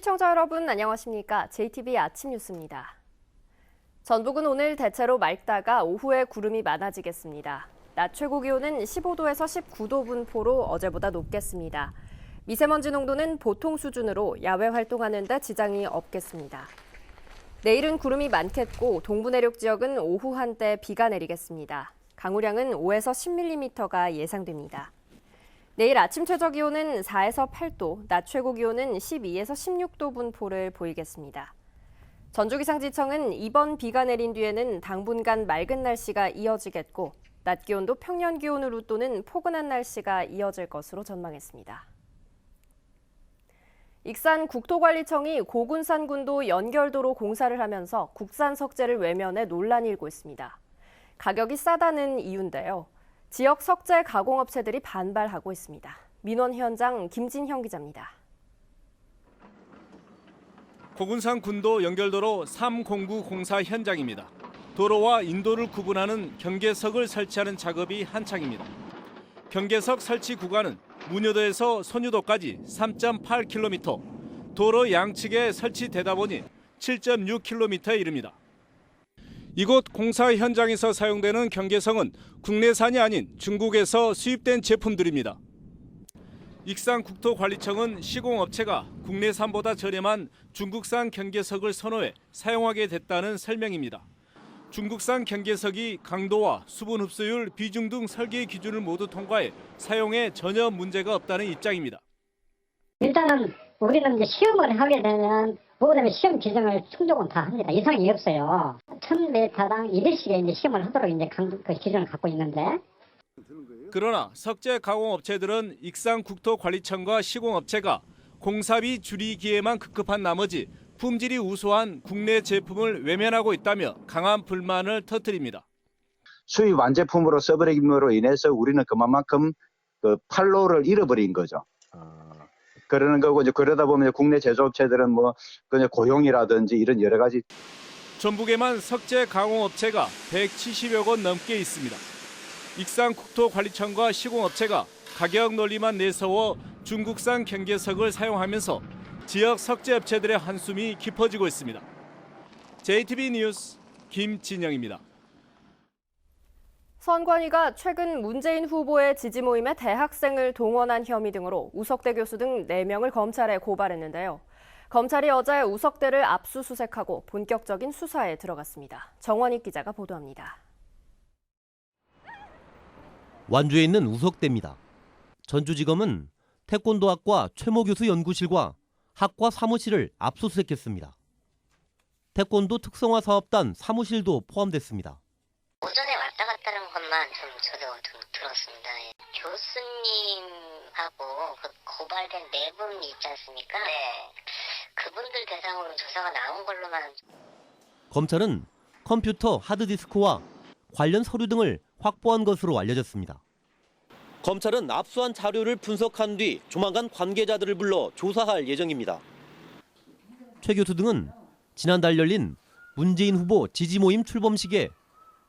시청자 여러분 안녕하십니까? JTBC 아침 뉴스입니다. 전북은 오늘 대체로 맑다가 오후에 구름이 많아지겠습니다. 낮 최고 기온은 15도에서 19도 분포로 어제보다 높겠습니다. 미세먼지 농도는 보통 수준으로 야외 활동하는 데 지장이 없겠습니다. 내일은 구름이 많겠고 동부 내륙 지역은 오후 한때 비가 내리겠습니다. 강우량은 5에서 10mm가 예상됩니다. 내일 아침 최저 기온은 4에서 8도, 낮 최고 기온은 12에서 16도 분포를 보이겠습니다. 전주기상지청은 이번 비가 내린 뒤에는 당분간 맑은 날씨가 이어지겠고 낮 기온도 평년 기온을 웃도는 포근한 날씨가 이어질 것으로 전망했습니다. 익산 국토관리청이 고군산군도 연결도로 공사를 하면서 국산 석재를 외면해 논란이 일고 있습니다. 가격이 싸다는 이유인데요. 지역 석재 가공업체들이 반발하고 있습니다. 민원 현장 김진형 기자입니다. 고군산 군도 연결도로 309 공사 현장입니다. 도로와 인도를 구분하는 경계석을 설치하는 작업이 한창입니다. 경계석 설치 구간은 문효도에서 손유도까지 3.8km, 도로 양측에 설치되다 보니 7.6km에 이릅니다. 이곳 공사 현장에서 사용되는 경계석은 국내산이 아닌 중국에서 수입된 제품들입니다. 익산국토관리청은 시공업체가 국내산보다 저렴한 중국산 경계석을 선호해 사용하게 됐다는 설명입니다. 중국산 경계석이 강도와 수분 흡수율, 비중 등 설계 기준을 모두 통과해 사용에 전혀 문제가 없다는 입장입니다. 일단은 우리는 이제 시험을 하게 되면 그다음에 시험 기준을 충족은 다 합니다. 이상이 없어요. 1000m당 200씩의 이제 시험을 하도록 이제 그 기준을 갖고 있는데. 그러나 석재 가공업체들은 익산국토관리청과 시공업체가 공사비 줄이기에만 급급한 나머지 품질이 우수한 국내 제품을 외면하고 있다며 강한 불만을 터뜨립니다. 수입 완제품으로 써버림으로 인해서 우리는 그만큼 그 판로를 잃어버린 거죠. 그러는 거고 이제 그러다 보면 국내 제조업체들은 뭐 그냥 고용이라든지 이런 여러 가지. 전북에만 석재 가공업체가 170여 곳 넘게 있습니다. 익산국토관리청과 시공업체가 가격 논리만 내세워 중국산 경계석을 사용하면서 지역 석재업체들의 한숨이 깊어지고 있습니다. JTBC 뉴스 김진영입니다. 선관위가 최근 문재인 후보의 지지 모임에 대학생을 동원한 혐의 등으로 우석대 교수 등 4명을 검찰에 고발했는데요. 검찰이 어제 우석대를 압수수색하고 본격적인 수사에 들어갔습니다. 정원익 기자가 보도합니다. 완주에 있는 우석대입니다. 전주지검은 태권도학과 최모 교수 연구실과 학과 사무실을 압수수색했습니다. 태권도 특성화 사업단 사무실도 포함됐습니다. 오전에 왔다 갔다는 것만 저도 들었습니다. 교수님하고 그 고발된 4분 있지 않습니까? 네. 그분들 대상으로 조사가 나온 걸로만. 검찰은 컴퓨터 하드디스크와 관련 서류 등을 확보한 것으로 알려졌습니다. 검찰은 압수한 자료를 분석한 뒤 조만간 관계자들을 불러 조사할 예정입니다. 최 교수 등은 지난달 열린 문재인 후보 지지 모임 출범식에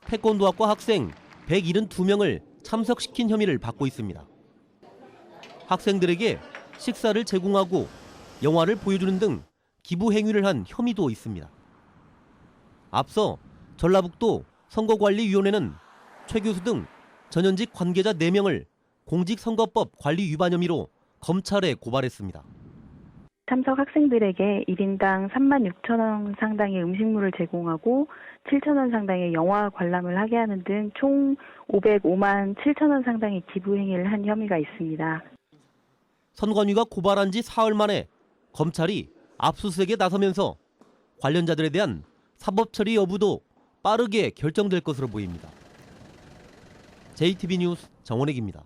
태권도학과 학생 172명을 참석시킨 혐의를 받고 있습니다. 학생들에게 식사를 제공하고 영화를 보여주는 등 기부 행위를 한 혐의도 있습니다. 앞서 전라북도 선거관리위원회는 최 교수 등 전현직 관계자 4명을 공직선거법 관리 위반 혐의로 검찰에 고발했습니다. 참석 학생들에게 1인당 36,000원 상당의 음식물을 제공하고 7,000원 상당의 영화 관람을 하게 하는 등 총 505만 7,000원 상당의 기부 행위를 한 혐의가 있습니다. 선관위가 고발한 지 사흘 만에 검찰이 압수수색에 나서면서 관련자들에 대한 사법 처리 여부도 빠르게 결정될 것으로 보입니다. JTBC 뉴스 정원익입니다.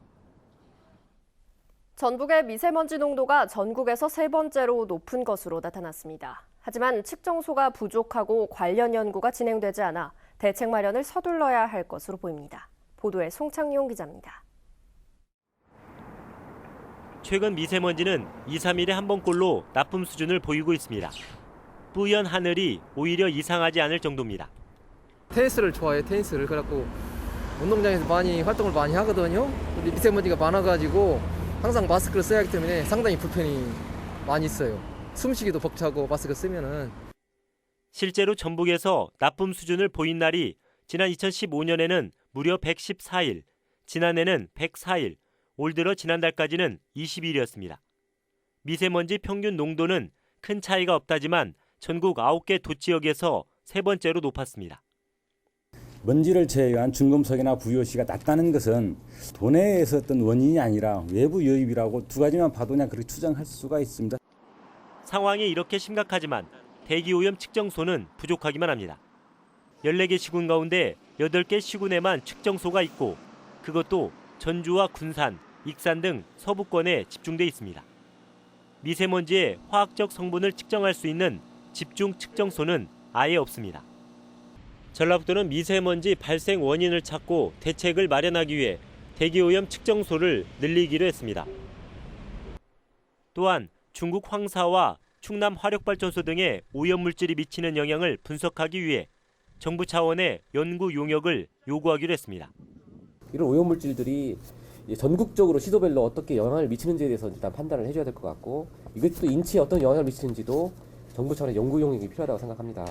전북의 미세먼지 농도가 전국에서 3번째로 높은 것으로 나타났습니다. 하지만 측정소가 부족하고 관련 연구가 진행되지 않아 대책 마련을 서둘러야 할 것으로 보입니다. 보도에 송창용 기자입니다. 최근 미세먼지는 2, 3일에 한 번꼴로 나쁨 수준을 보이고 있습니다. 뿌연 하늘이 오히려 이상하지 않을 정도입니다. 테니스를 좋아해요, 테니스를. 그래갖고 운동장에서 많이 활동을 많이 하거든요. 근데 미세먼지가 많아가지고 항상 마스크를 써야 하기 때문에 상당히 불편이 많이 있어요. 숨쉬기도 벅차고 마스크 쓰면은. 실제로 전북에서 나쁨 수준을 보인 날이 지난 2015년에는 무려 114일, 지난해는 104일, 올 들어 지난달까지는 20일이었습니다. 미세먼지 평균 농도는 큰 차이가 없다지만 전국 9개 도지역에서 세 번째로 높았습니다. 먼지를 제외한 중금속이나 VOC가 낮다는 것은 도내에서 어떤 원인이 아니라 외부 요입이라고 두 가지만 봐도 그냥 그렇게 추정할 수가 있습니다. 상황이 이렇게 심각하지만 대기오염 측정소는 부족하기만 합니다. 14개 시군 가운데 8개 시군에만 측정소가 있고 그것도 전주와 군산, 익산 등 서부권에 집중돼 있습니다. 미세먼지의 화학적 성분을 측정할 수 있는 집중 측정소는 아예 없습니다. 전라북도는 미세먼지 발생 원인을 찾고 대책을 마련하기 위해 대기오염 측정소를 늘리기로 했습니다. 또한 중국 황사와 충남 화력발전소 등의 오염물질이 미치는 영향을 분석하기 위해 정부 차원의 연구 용역을 요구하기로 했습니다. 이런 오염물질들이 전국적으로 시도별로 어떻게 영향을 미치는지에 대해서 일단 판단을 해줘야 될 것 같고 이것도 인체에 어떤 영향을 미치는지도 정부 차원의 연구 용역이 필요하다고 생각합니다.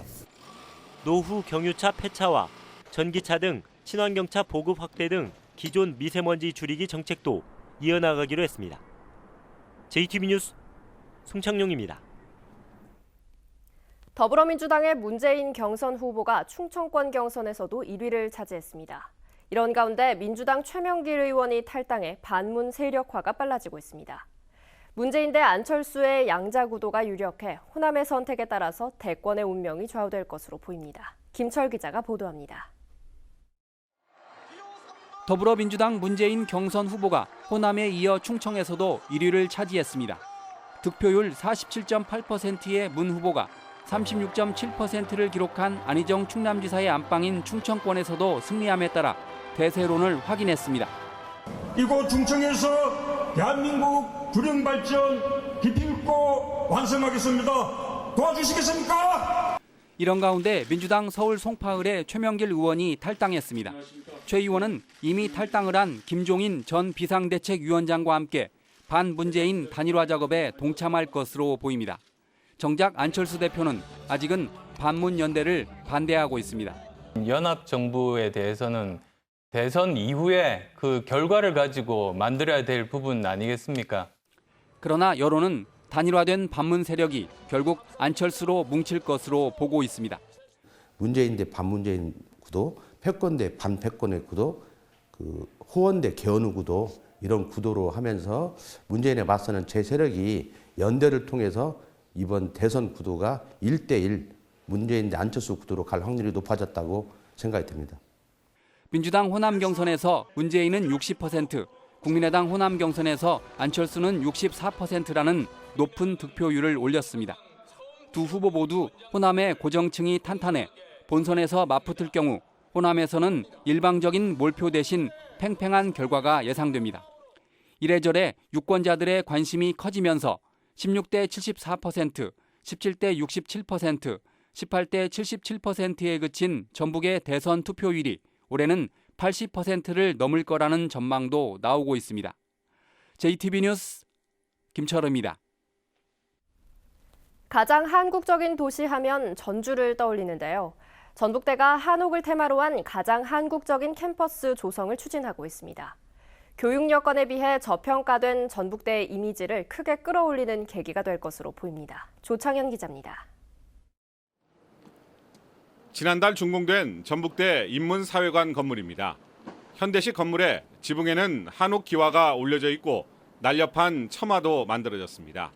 노후 경유차 폐차와 전기차 등 친환경차 보급 확대 등 기존 미세먼지 줄이기 정책도 이어나가기로 했습니다. JTB 뉴스 송창용입니다. 더불어민주당의 문재인 경선 후보가 충청권 경선에서도 1위를 차지했습니다. 이런 가운데 민주당 최명길 의원이 탈당해 반문 세력화가 빨라지고 있습니다. 문재인 대 안철수의 양자 구도가 유력해 호남의 선택에 따라서 대권의 운명이 좌우될 것으로 보입니다. 김철 기자가 보도합니다. 더불어민주당 문재인 경선 후보가 호남에 이어 충청에서도 1위를 차지했습니다. 득표율 47.8%의 문 후보가 36.7%를 기록한 안희정 충남지사의 안방인 충청권에서도 승리함에 따라 대세론을 확인했습니다. 이곳 충청에서 대한민국 균형 발전 기필코 완성하겠습니다. 도와주시겠습니까? 이런 가운데 민주당 서울 송파을의 최명길 의원이 탈당했습니다. 최 의원은 이미 탈당을 한 김종인 전 비상대책위원장과 함께 반문재인 단일화 작업에 동참할 것으로 보입니다. 정작 안철수 대표는 아직은 반문 연대를 반대하고 있습니다. 연합정부에 대해서는 대선 이후에 그 결과를 가지고 만들어야 될 부분 아니겠습니까? 그러나 여론은 단일화된 반문 세력이 결국 안철수로 뭉칠 것으로 보고 있습니다. 문재인 대 반문재인 구도, 패권 대 반패권의 구도, 호원 대 개헌 구도 이런 구도로 하면서 문재인에 맞서는 제 세력이 연대를 통해서 이번 대선 구도가 1대1 문재인 대 안철수 구도로 갈 확률이 높아졌다고 생각이 듭니다. 민주당 호남 경선에서 문재인은 60%, 국민의당 호남 경선에서 안철수는 64%라는 높은 득표율을 올렸습니다. 두 후보 모두 호남의 고정층이 탄탄해 본선에서 맞붙을 경우 호남에서는 일방적인 몰표 대신 팽팽한 결과가 예상됩니다. 이래저래 유권자들의 관심이 커지면서 16대 74%, 17대 67%, 18대 77%에 그친 전북의 대선 투표율이 올해는 80%를 넘을 거라는 전망도 나오고 있습니다. JTB 뉴스 김철우입니다. 가장 한국적인 도시 하면 전주를 떠올리는데요. 전북대가 한옥을 테마로 한 가장 한국적인 캠퍼스 조성을 추진하고 있습니다. 교육 여건에 비해 저평가된 전북대의 이미지를 크게 끌어올리는 계기가 될 것으로 보입니다. 조창현 기자입니다. 지난달 준공된 전북대 인문사회관 건물입니다. 현대식 건물에 지붕에는 한옥 기와가 올려져 있고 날렵한 처마도 만들어졌습니다.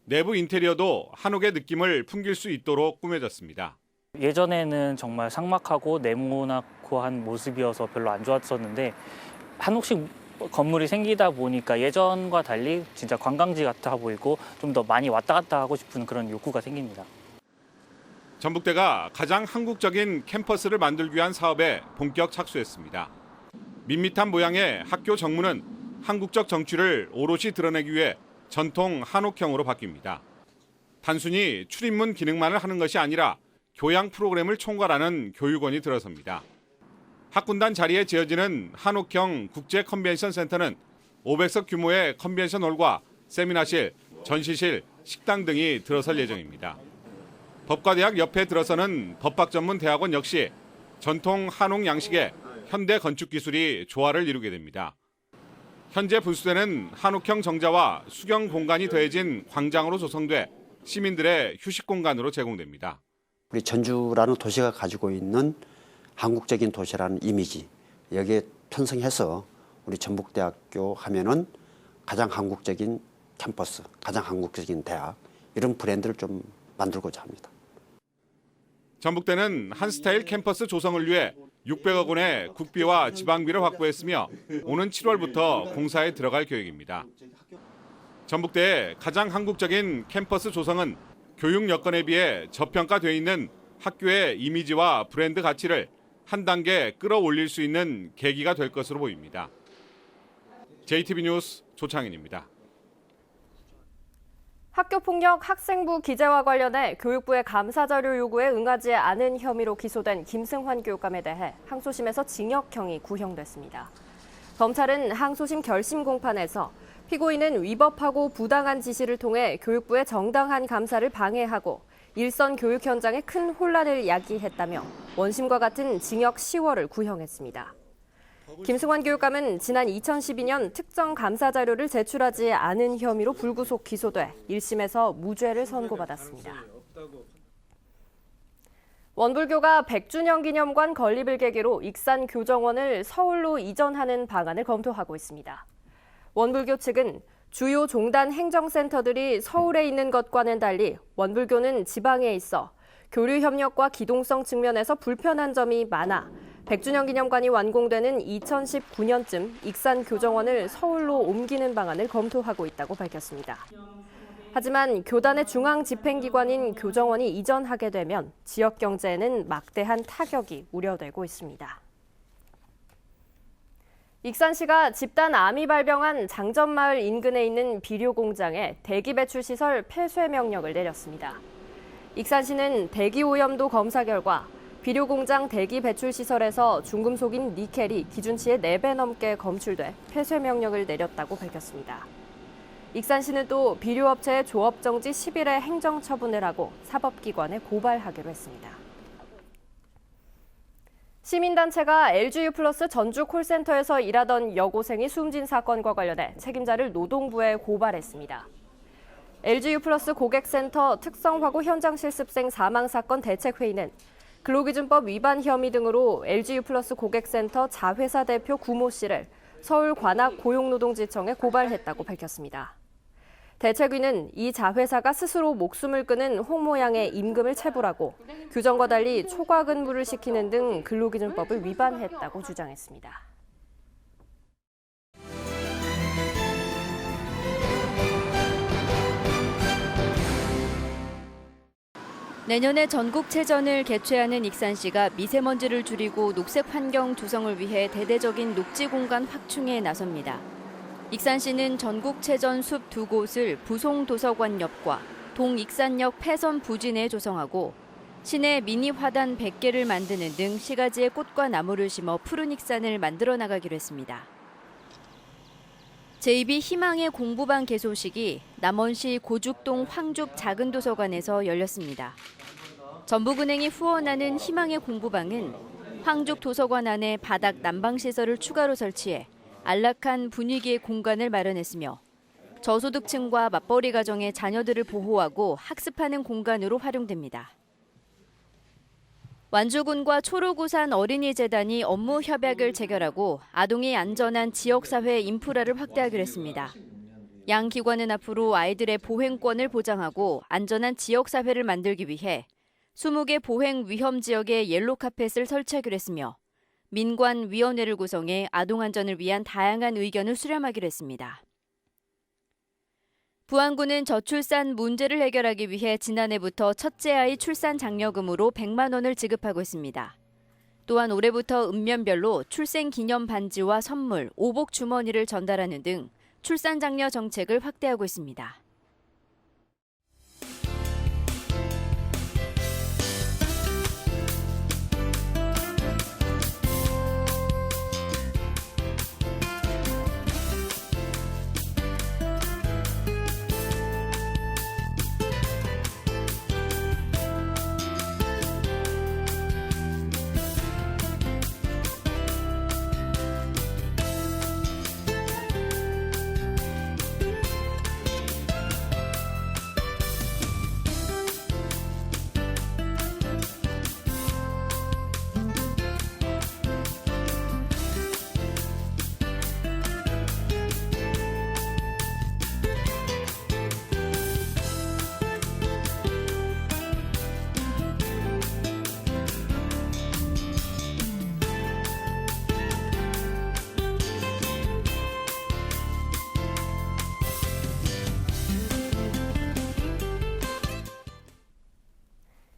내부 인테리어도 한옥의 느낌을 풍길 수 있도록 꾸며졌습니다. 예전에는 정말 삭막하고 네모나고한 모습이어서 별로 안 좋았었는데 한옥식 건물이 생기다 보니까 예전과 달리 진짜 관광지 같아 보이고 좀 더 많이 왔다 갔다 하고 싶은 그런 욕구가 생깁니다. 전북대가 가장 한국적인 캠퍼스를 만들기 위한 사업에 본격 착수했습니다. 밋밋한 모양의 학교 정문은 한국적 정취를 오롯이 드러내기 위해 전통 한옥형으로 바뀝니다. 단순히 출입문 기능만을 하는 것이 아니라 교양 프로그램을 총괄하는 교육원이 들어섭니다. 학군단 자리에 지어지는 한옥형 국제 컨벤션 센터는 500석 규모의 컨벤션 홀과 세미나실, 전시실, 식당 등이 들어설 예정입니다. 법과대학 옆에 들어서는 법학전문대학원 역시 전통 한옥 양식에 현대 건축 기술이 조화를 이루게 됩니다. 현재 분수대는 한옥형 정자와 수경 공간이 더해진 광장으로 조성돼 시민들의 휴식 공간으로 제공됩니다. 우리 전주라는 도시가 가지고 있는 한국적인 도시라는 이미지, 여기에 편성해서 우리 전북대학교 하면은 가장 한국적인 캠퍼스, 가장 한국적인 대학, 이런 브랜드를 좀 만들고자 합니다. 전북대는 한스타일 캠퍼스 조성을 위해 600억 원의 국비와 지방비를 확보했으며 오는 7월부터 공사에 들어갈 계획입니다. 전북대의 가장 한국적인 캠퍼스 조성은 교육 여건에 비해 저평가되어 있는 학교의 이미지와 브랜드 가치를 한 단계 끌어올릴 수 있는 계기가 될 것으로 보입니다. JTB 뉴스 조창인입니다. 학교폭력 학생부 기재와 관련해 교육부의 감사자료 요구에 응하지 않은 혐의로 기소된 김승환 교육감에 대해 항소심에서 징역형이 구형됐습니다. 검찰은 항소심 결심 공판에서 피고인은 위법하고 부당한 지시를 통해 교육부의 정당한 감사를 방해하고 일선 교육 현장에 큰 혼란을 야기했다며 원심과 같은 징역 10월을 구형했습니다. 김승환 교육감은 지난 2012년 특정 감사 자료를 제출하지 않은 혐의로 불구속 기소돼 1심에서 무죄를 선고받았습니다. 원불교가 100주년 기념관 건립을 계기로 익산 교정원을 서울로 이전하는 방안을 검토하고 있습니다. 원불교 측은 주요 종단 행정센터들이 서울에 있는 것과는 달리 원불교는 지방에 있어 교류 협력과 기동성 측면에서 불편한 점이 많아 100주년 기념관이 완공되는 2019년쯤 익산 교정원을 서울로 옮기는 방안을 검토하고 있다고 밝혔습니다. 하지만 교단의 중앙 집행기관인 교정원이 이전하게 되면 지역 경제에는 막대한 타격이 우려되고 있습니다. 익산시가 집단 암이 발병한 장전마을 인근에 있는 비료 공장에 대기 배출 시설 폐쇄 명령을 내렸습니다. 익산시는 대기 오염도 검사 결과 비료 공장 대기 배출 시설에서 중금속인 니켈이 기준치의 4배 넘게 검출돼 폐쇄 명령을 내렸다고 밝혔습니다. 익산시는 또 비료업체의 조업 정지 10일의 행정 처분을 하고 사법기관에 고발하기로 했습니다. 시민단체가 LGU+ 전주 콜센터에서 일하던 여고생이 숨진 사건과 관련해 책임자를 노동부에 고발했습니다. LGU+ 고객센터 특성화고 현장 실습생 사망 사건 대책회의는 근로기준법 위반 혐의 등으로 LGU+ 고객센터 자회사 대표 구모 씨를 서울 관악 고용노동지청에 고발했다고 밝혔습니다. 대책위는 이 자회사가 스스로 목숨을 끊은 홍 모양의 임금을 체불하고 규정과 달리 초과 근무를 시키는 등 근로기준법을 위반했다고 주장했습니다. 내년에 전국체전을 개최하는 익산시가 미세먼지를 줄이고 녹색 환경 조성을 위해 대대적인 녹지 공간 확충에 나섭니다. 익산시는 전국체전 숲 2곳을 부송도서관 옆과 동익산역 폐선 부진에 조성하고 시내 미니 화단 100개를 만드는 등 시가지의 꽃과 나무를 심어 푸른 익산을 만들어 나가기로 했습니다. 제2비 희망의 공부방 개소식이 남원시 고죽동 황죽 작은도서관에서 열렸습니다. 전북은행이 후원하는 희망의 공부방은 황죽 도서관 안에 바닥 난방시설을 추가로 설치해 안락한 분위기의 공간을 마련했으며 저소득층과 맞벌이 가정의 자녀들을 보호하고 학습하는 공간으로 활용됩니다. 완주군과 초록우산 어린이재단이 업무 협약을 체결하고 아동이 안전한 지역사회 인프라를 확대하기로 했습니다. 양 기관은 앞으로 아이들의 보행권을 보장하고 안전한 지역사회를 만들기 위해 20개 보행 위험 지역에 옐로카펫을 설치하기로 했으며 민관위원회를 구성해 아동 안전을 위한 다양한 의견을 수렴하기로 했습니다. 부안군은 저출산 문제를 해결하기 위해 지난해부터 첫째 아이 출산 장려금으로 100만 원을 지급하고 있습니다. 또한 올해부터 읍면별로 출생 기념 반지와 선물, 오복 주머니를 전달하는 등 출산 장려 정책을 확대하고 있습니다.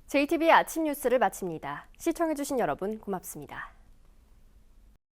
JTBC 아침 뉴스를 마칩니다. 시청해주신 여러분 고맙습니다.